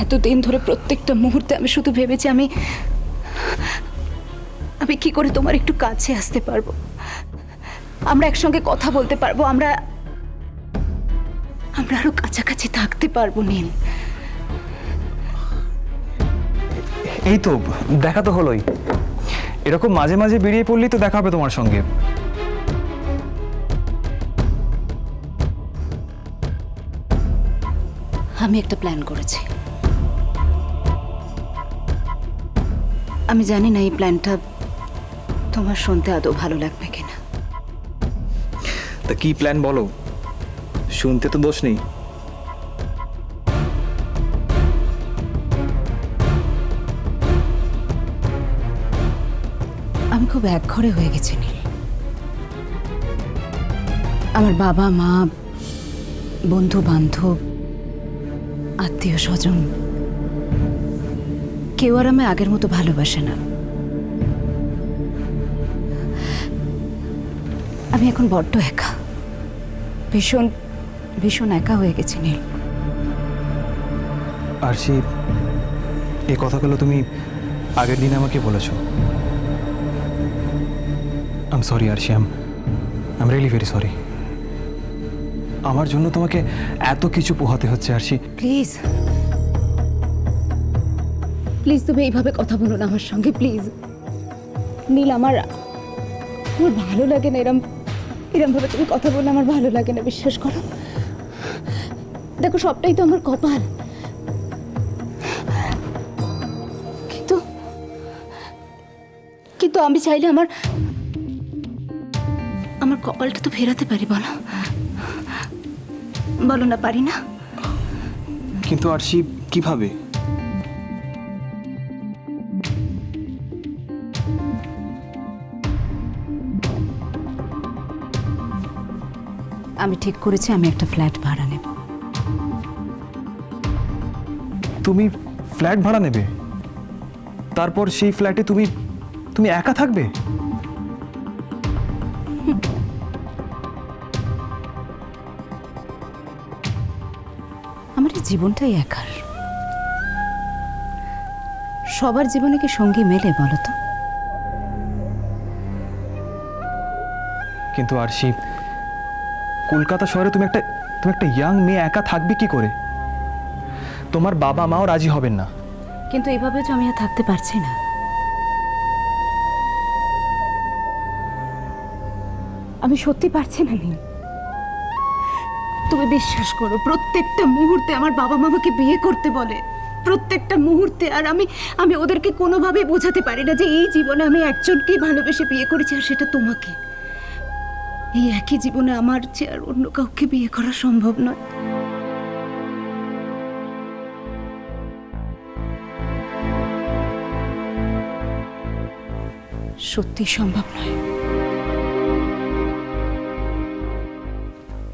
এতদিন ধরে প্রত্যেকটা মুহূর্তে আমি শুধু ভেবেছি আমি আমি কি করে তোমার একটু কাছে আসতে পারবো, আমরা একসঙ্গে কথা বলতে পারবো, আমরা আমরা আরো কাছাকাছি থাকতে পারবো নীল। এই তো দেখা তো হলোই, এরকম মাঝে মাঝে বেরিয়ে পড়লেই তো দেখা হবে তোমার সঙ্গে। আমি একটা প্ল্যান করেছি। আমি জানি না এই প্ল্যানটা তোমার শুনতে আদৌ ভালো লাগবে কিনা। তা কি প্ল্যান বলো, শুনতে তো দোষ নেই। আমি খুব একঘরে হয়ে গেছি নীল। আমার বাবা মা, বন্ধু বান্ধব, আত্মীয় স্বজন কেউ আর আমায় আগের মতো ভালোবাসে না। আমি এখন বড্ড একা, ভীষণ ভীষণ একা হয়ে গেছি নীল। আরশি, এই কথাগুলো তুমি আগের দিন আমাকে বলেছো। I am sorry Arshi, I am really very sorry. আমার জন্য তোমাকে এত কিছু পোহাতে হচ্ছে আরশি। প্লিজ প্লিজ তুমি এইভাবে কথা বলো না আমার সঙ্গে, প্লিজ নীল। আমার ভালো লাগে না এরম ভাবে তুমি কথা বললে, আমার ভালো লাগে না, বিশ্বাস করো। দেখো সবটাই তো আমার কপাল, কিন্তু কিন্তু আমি চাইলে আমার কপালটা তো ফেরাতে পারি। বলো বলো না, পারি না? কিন্তু আরশি কিভাবে? আমি ঠিক করেছি আমি একটা ফ্ল্যাট ভাড়া নেব। তুমি ফ্ল্যাট ভাড়া নেবে? তারপর সেই ফ্ল্যাটে তুমি তুমি একা থাকবে? আমার এই জীবনটাই একার। সবার জীবনে কি সঙ্গী মেলে বলো তো? কিন্তু আরশি, কলকাতা শহরে তুমি একটা ইয়াং মেয়ে একা থাকবে কি করে? তোমার বাবা মাও রাজি হবেন না। কিন্তু এইভাবে তো আমি আর থাকতে পারছি না। আমি সত্যি পারছি না নীল। তুমি বিশ্বাস করো, প্রত্যেকটা মুহূর্তে আমার বাবা মামাকে বিয়ে করতে বলে, প্রত্যেকটা মুহূর্তে। আর আমি ওদেরকে কোনোভাবে বোঝাতে পারি না যে এই জীবনে আমি একজনকেই ভালোবেসে বিয়ে করেছি, আর সেটা তোমাকে। এই একই জীবনে আমার চেয়ে আর অন্য কাউকে বিয়ে করা সম্ভব নয়। সত্যি সম্ভব নয়,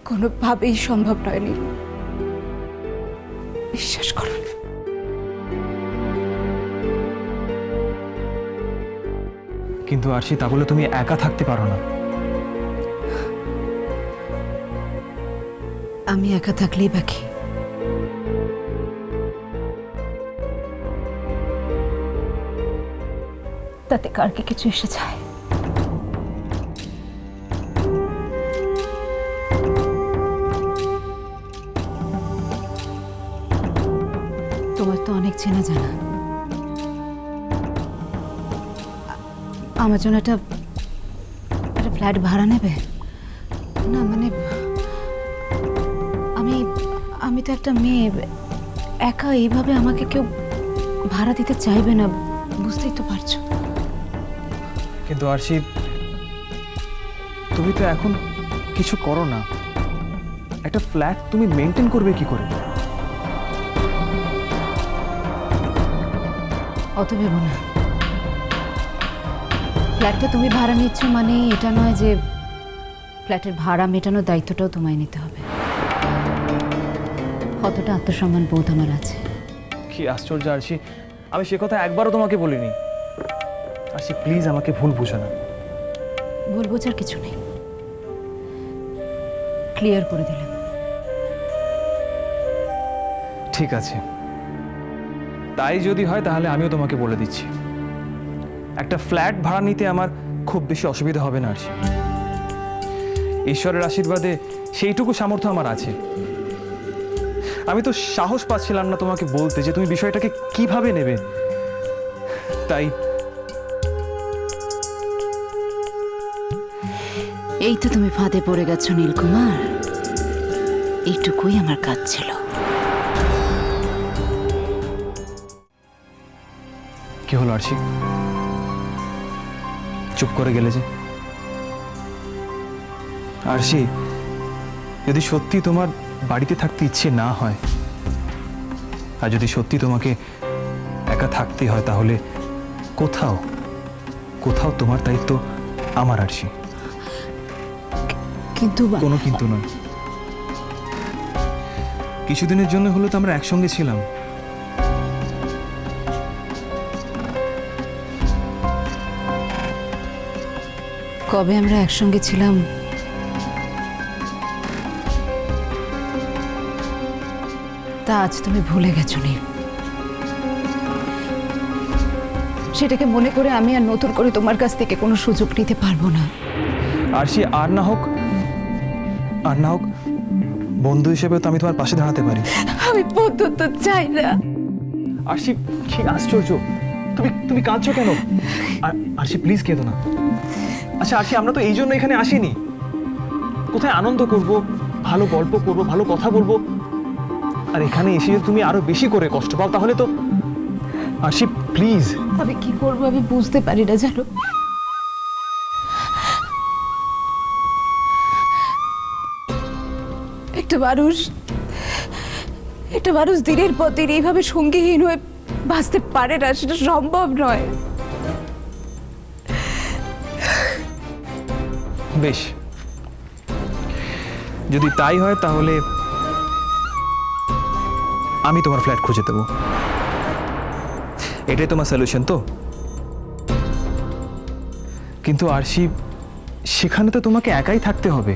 কোনোভাবেই সম্ভব নয় নীল, বিশ্বাস করো। কিন্তু আরশি, তাহলে তুমি একা থাকতে পারো না। আমি একা থাকলেই বাকি। তাতে কার কি কিছু এসে যায়? তোমার তো অনেক চেনা জানা। আমার জন্য একটা ফ্ল্যাট ভাড়া নেবে না? মানে আমি তো একটা মেয়ে, একা এইভাবে আমাকে কেউ ভাড়া দিতে চাইবে না, বুঝতেই তো পারছো। কিন্তু আরশি, তুমি তো এখন কিছু করো না, একটা ফ্ল্যাট তুমি মেনটেন করবে কি করে? অত ভেবো না। ফ্ল্যাটটা তুমি ভাড়া নিচ্ছ মানে এটা নয় যে ফ্ল্যাটের ভাড়া মেটানোর দায়িত্বটাও তোমায় নিতে হবে। কতটা আত্মসম্মান বোধ আমার আছে। কি আশ্চর্য আরশি, আমি সে কথা একবারও তোমাকে বলিনি। আরশি প্লিজ, আমাকে ভুল বুঝো না। ভুল বোঝার কিছু নেই, ক্লিয়ার করে দিলাম। ঠিক আছে, তাই যদি হয় তাহলে আমিও তোমাকে বলে দিচ্ছি, একটা ফ্ল্যাট ভাড়া নিতে আমার খুব বেশি অসুবিধা হবে না আরশি। ঈশ্বরের আশীর্বাদে সেইটুকু সামর্থ্য আমার আছে। আমি তো সাহস পাচ্ছিলাম না তোমাকে বলতে যে তুমি বিষয়টাকে কিভাবে নেবে, তাই এই তো তুমি ফাঁদে পড়ে গেছো নীলকুমার, এইটুকুই আমার কাজ ছিল। কি হলো আরশি, চুপ করে গেলে যে? আরশি, যদি সত্যি তোমার বাড়িতে থাকতে ইচ্ছে না হয়, আর যদি সত্যি তোমাকে একা থাকতে হয়, তাহলে কোথাও কোথাও তোমার দায়িত্ব আমার আরশি। কিন্তু কোনো কিন্তু নয়, কিছুদিনের জন্য হলো তো আমরা একসঙ্গে ছিলাম। কবে আমরা একসঙ্গে ছিলাম তা আজ তুমি ভুলে গেছো নীল। সেটাকে মনে করে আমি আর নতুন করে তোমার কাছ থেকে কোনো সুযোগ নিতে পারবো না। আরশি, আর না হোক বন্ধু হিসেবে তো আমি তোমার পাশে দাঁড়াতে পারি। আমি বন্ধুত্ব চাই না। আরশি, কি আশ্চর্য, তুমি কাঁদছো কেন? আরশি প্লিজ কেঁদো না। আচ্ছা আরশি, আমরা তো এই জন্য এখানে আসিনি। কোথায় আনন্দ করব, ভালো গল্প করব, ভালো কথা বলবো, আর এখানে এসে যদি তুমি আরো বেশি করে কষ্ট পাও তাহলে তো। আরশি প্লিজ। আমি কি করবো আমি বুঝতে পারি না জানো। একটা মানুষ দিনের পর দিন এইভাবে সঙ্গীহীন হয়ে বাঁচতে পারে না, সেটা সম্ভব নয়। বেশ, যদি তাই হয় তাহলে আমি তোমার ফ্ল্যাট খুঁজে দেবো। এটাই তোমার সলিউশন তো? কিন্তু আরশি, সেখানে তো তোমাকে একাই থাকতে হবে।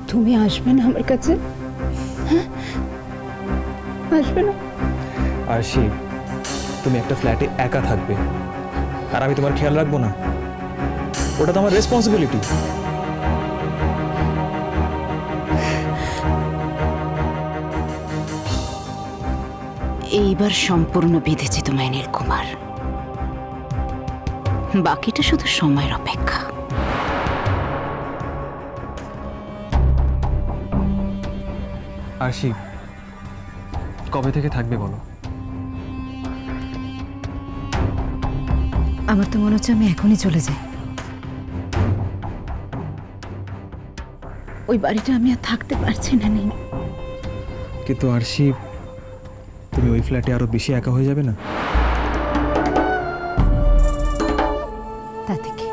তুমি আসবে না আমার কাছে? হ্যাঁ, আসবে না? আরশি, তুমি একটা ফ্ল্যাটে একা থাকবে আর আমি তোমার খেয়াল রাখবো না? ওটা তো আমার রেসপন্সিবিলিটি। এইবার সম্পূর্ণ বেঁধেছি তোমায় নীলকুমার, বাকিটা শুধু সময়ের অপেক্ষা। আরশি, কবে থেকে থাকবে বলো? আমার তো মনে হচ্ছে আমি এখনই চলে যাই। ওই বাড়িটা আমি আর থাকতে পারছি না নীল। কিন্তু আরশি, তুমি ওই ফ্ল্যাটে আরো বেশি একা হয়ে যাবে না? তাতে কি,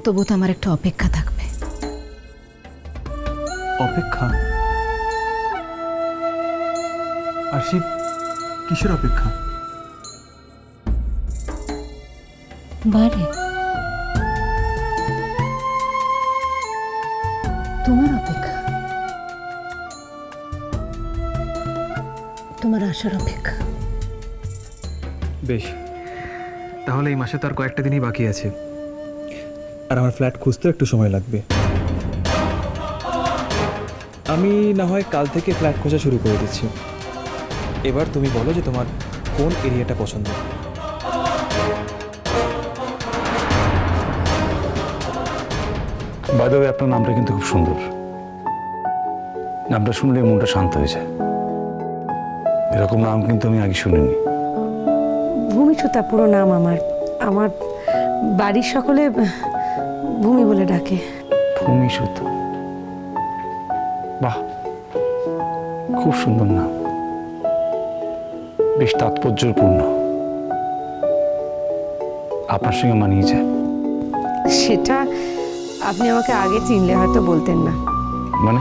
তবু তো আমার একটা অপেক্ষা থাকবে। অপেক্ষা? আরশি, কিসের অপেক্ষা? বাড়ি, তোমার অপেক্ষা, তোমার আসার অপেক্ষা। বেশ, তাহলে এই মাসে তো আর কয়েকটা দিনই বাকি আছে, আর আমার ফ্ল্যাট খুঁজতে একটু সময় লাগবে। আমি না হয় কাল থেকে ফ্ল্যাট খোঁজা শুরু করে দিচ্ছি। এবার তুমি বলো যে তোমার কোন এরিয়াটা পছন্দ। বাই দ্য ওয়ে, আপনার নামটা কিন্তু খুব সুন্দর। নামটা শুনলে মনটা শান্ত হয়ে যায়। এরকম নাম কিন্তু আমি আগে শুনিনি। ভূমিসুতা পুরো নাম আমার। আমার বাড়ির সকলে ভূমি বলে ডাকে। ভূমিসুতা, বাহ, খুব সুন্দর নাম, বেশ তাৎপর্যপূর্ণ। আপনার সঙ্গে মানিয়ে যায়। সেটা আপনি আমাকে আগে চিনলে হয়তো বলতেন না। মানে